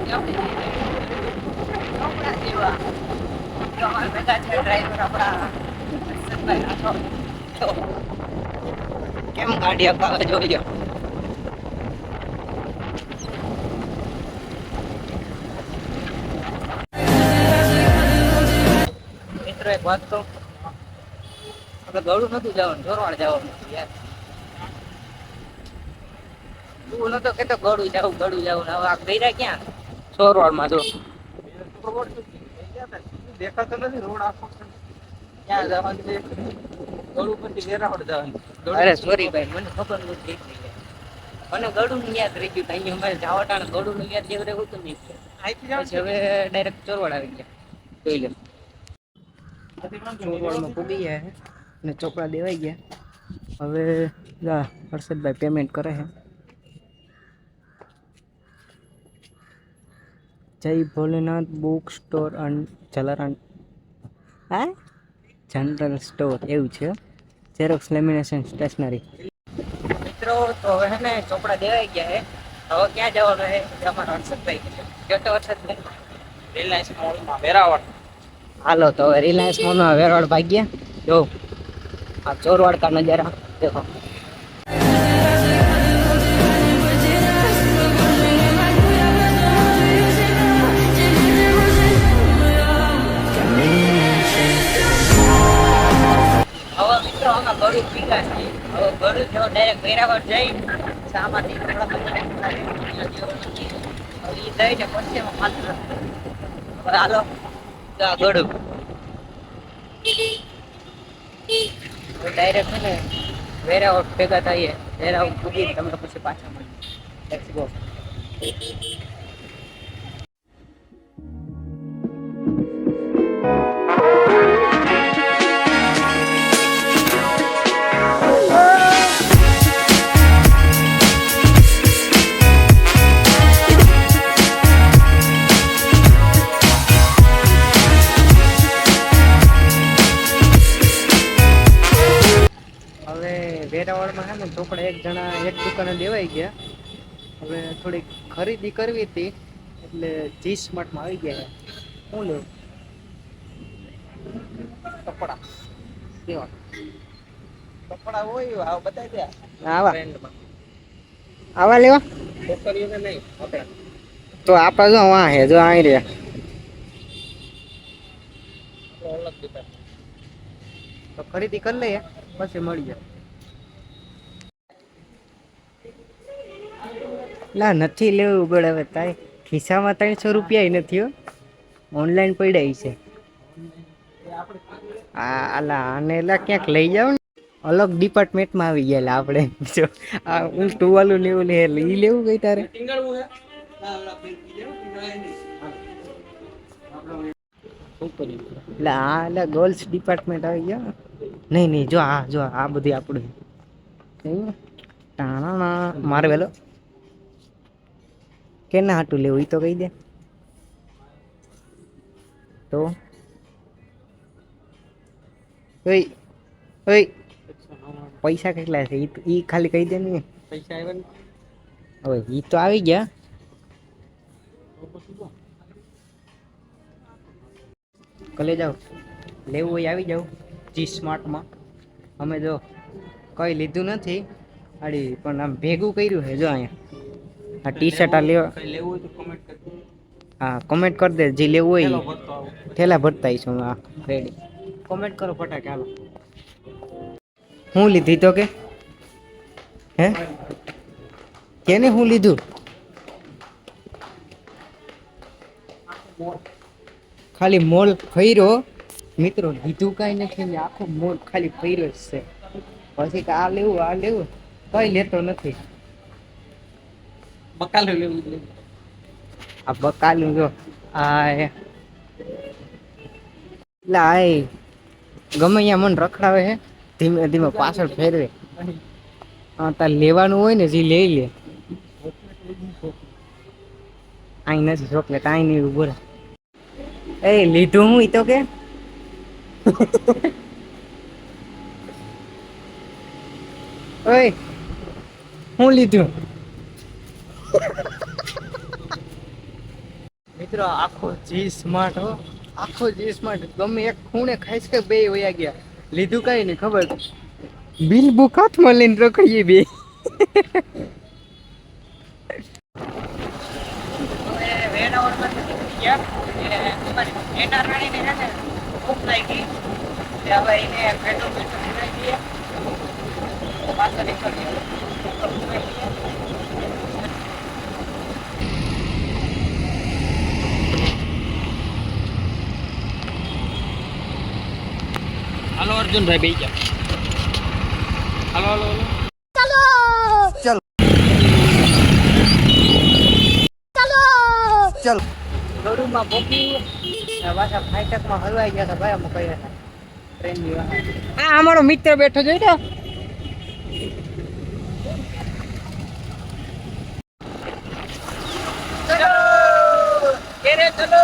કેમ ગાડી અપાવે જોઈ મિત્રો એક વાત તો આપણે ગળું નતું જવાનું જોરવાડ જવાનું યાર તું નતો કેતો ગળું જવું હવે આ ગઈરા ક્યાં સોરવાડ માં જો દેખાતો નથી રોડ આખો ક્યાં જવાનું છે ગળું પછી વેરાવળ જવાનું અરે સોરી ભાઈ મને ખબર નથી મને ગળું નું યાદ રહી ગયું કઈ અમારે જાવટાણ ગળું નું યાદ જેવું રહેવું તો નહીં પછી હવે ડાયરેક્ટ ચોરવાડ આવી ગયા જોઈ લે ચોરવાડમાં પૂગી ગયા અને ચોપડા દેવાઈ ગયા હવે હર્ષદભાઈ પેમેન્ટ કરે છે જય Bholenath book store and Jalaram general store એવું છે ઝેરોક્સ લેમિનેશન સ્ટેશનરી મિત્રો તો હવે છે ને ચોપડા દેવાઈ ગયા છે હવે ક્યાં જવાનું છે અમારા હર્ષદભાઈ કયો તો હર્ષદભાઈ રિલાયન્સ મોલમાં વેરાવળ હાલો તો હવે રિલાયન્સ મોલમાં વેરાવળ ભાગ્યા જો આ ચોરવાડ કા નજારા દેખો ગળું પીગા છે હવે ગળું જો ડાયરેક્ટ વેરાવળ જઈ સામાથી કપડા જઈને પછી માત્ર હાલો ગળું ડાયરેક્ટ છે ને વેરાવળ ભેગા થઈએ વેરાવળ પૂગી તમને પછી પાછા મળીએ લેટ્સ ગો વેરાવળમાં હે ને ચોપડા એક જણા એક દુકાને દેવાઈ ગયા હવે થોડી ખરીદી કરવી હતી એટલે જી સ્માર્ટમાં આવી ગયા શું લેવું કપડા કેવા કપડા હોય આવા બતાવી દે આવા આવા લેવા છોકરીઓને નહીં આપણે તો આપણા જો વાહ હે જો આવી રહ્યા અલગ દુકાન તો ખરીદી કરી લઈએ પછી મળીએ લા નથી લેવું ગળ હવે તાય ખિસ્સામાં 300 રૂપિયા નથી હો ઓનલાઈન પડ્યા છે આલા આને લા ક્યાંક લઈ જાવ ને અલગ ડિપાર્ટમેન્ટમાં આવી ગયા આપણે જો આ હું ટુવાલું લેવું લે ઈ લેવું ગઈ તારે લા ગર્લ્સ ડિપાર્ટમેન્ટ આવી ગયા નહીં જો આ બધી આપણું ટાણા મારે વેલો કેના હાટું લેવું ઈ તો કહી દે તો ઓય પૈસા કેટલા છે ઈ ખાલી કહી દે ને પૈસા આવ્યા હવે ઈ તો આવી ગયા કલે જાઓ લેવું હોય આવી જાવ જી સ્માર્ટમાં અમે જો કઈ લીધું નથી આડી પણ આમ ભેગું કર્યું છે જો અહીંયા આ ટી શર્ટ આ લેવા લેવું હોય તો કમેન્ટ કરજો હા કમેન્ટ કરી દે જે લેવું હોય ઠેલા ભરતા આવીશું હા રેડી કમેન્ટ કરો ફટાકે હાલો હું લીધી તો કે હે કેને હું લીધું ખાલી મોલ ફર્યો મિત્રો લીધું કાંઈ નથી આખો મોલ ખાલી ફર્યો જ છે પછી કે આ લેવું કઈ લેતો નથી બકાલું લેવું આ બકાલું જો આ એટલે આ ગમે અહીંયા મને રખડાવે છે ધીમે ધીમે પાછળ ફેરવે હા તાર લેવાનું હોય ને જે લઈ લે આઈ નથી ચોકલેટ આઈ નહીં ઉભો એ લીધું હું ઈ તો કે ઓય હું લીધું મિત્રો આખો જી સ્માર્ટ હો, આખો જી સ્માર્ટ, ગમે એક ખૂણે ખાઈશ કે બે વયા ગયા, લીધું કઈ નહીં ખબર, બિલ બુક હાથમાં લઈને રખડીએ બે. હાલો અર્જુનભાઈ બેસી જાઓ. હાલો હાલો હાલો ચલો ચલો ચલો શોરૂમમાં પહોંચી પાછા ફાઈટકમાં હલવાઈ ગયા હતા ભાઈ. અમે કઈ હતા ટ્રેનની હા અમારો મિત્ર બેઠો જોઈ તો. ચલો ચલો